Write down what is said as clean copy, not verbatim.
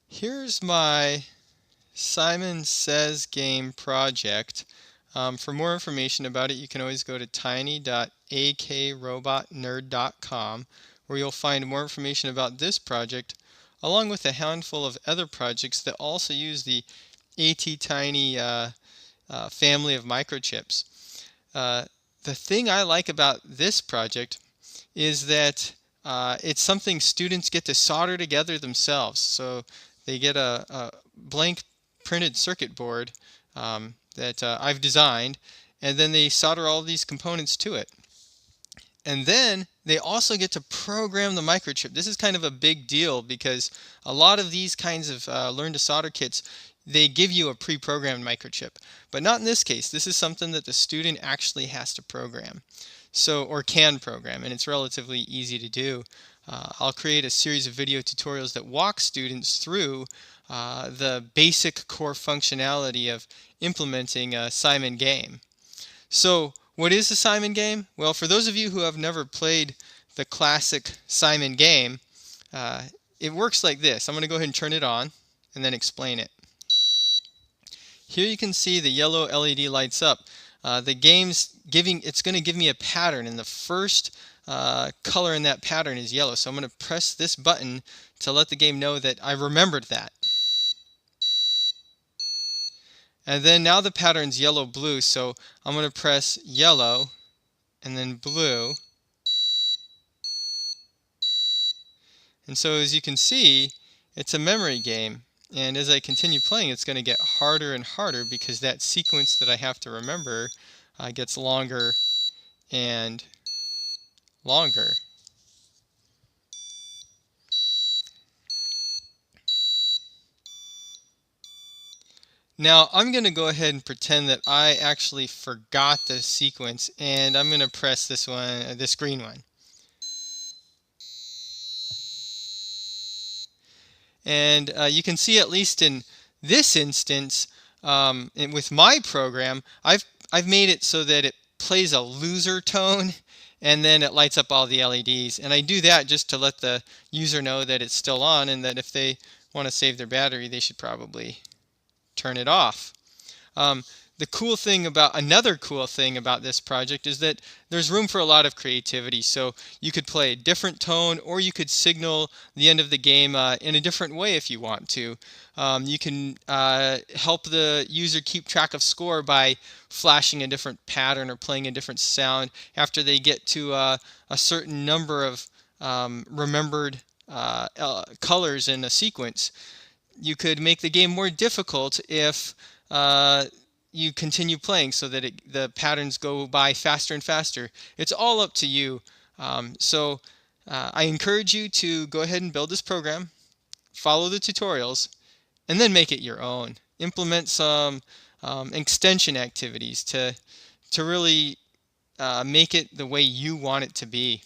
Here's my Simon Says game project. For more information about it, you can always go to tiny.akrobotnerd.com, where you'll find more information about this project, along with a handful of other projects that also use the ATtiny family of microchips. Uh, the thing I like about this project is that it's something students get to solder together themselves. So they get a blank printed circuit board that I've designed, and then they solder all these components to it. And then they also get to program the microchip. This is kind of a big deal because a lot of these kinds of learn to solder kits, they give you a pre-programmed microchip. But not in this case. This is something that the student actually has to program. So, or can program, and it's relatively easy to do. I'll create a series of video tutorials that walk students through the basic core functionality of implementing a Simon game. So, what is the Simon game? Well, for those of you who have never played the classic Simon game, uh, it works like this. I'm going to go ahead and turn it on and then explain it. Here you can see the yellow LED lights up. The game's it's going to give me a pattern, and the first color in that pattern is yellow. So I'm going to press this button to let the game know that I remembered that. And then now the pattern's yellow-blue, so I'm going to press yellow and then blue. And so as you can see, it's a memory game. And as I continue playing, it's going to get harder and harder because that sequence that I have to remember gets longer and longer. Now I'm going to go ahead and pretend that I actually forgot the sequence, and I'm going to press this one, this green one. And you can see, at least in this instance, with my program, I've made it so that it plays a loser tone, and then it lights up all the LEDs. And I do that just to let the user know that it's still on, and that if they want to save their battery, they should probably turn it off. Another cool thing about this project is that there's room for a lot of creativity. So you could play a different tone, or you could signal the end of the game in a different way if you want to. You can help the user keep track of score by flashing a different pattern or playing a different sound after they get to a certain number of remembered colors in a sequence. You could make the game more difficult if you continue playing so that the patterns go by faster and faster. It's all up to you. I encourage you to go ahead and build this program, follow the tutorials, and then make it your own. Implement some extension activities to really make it the way you want it to be.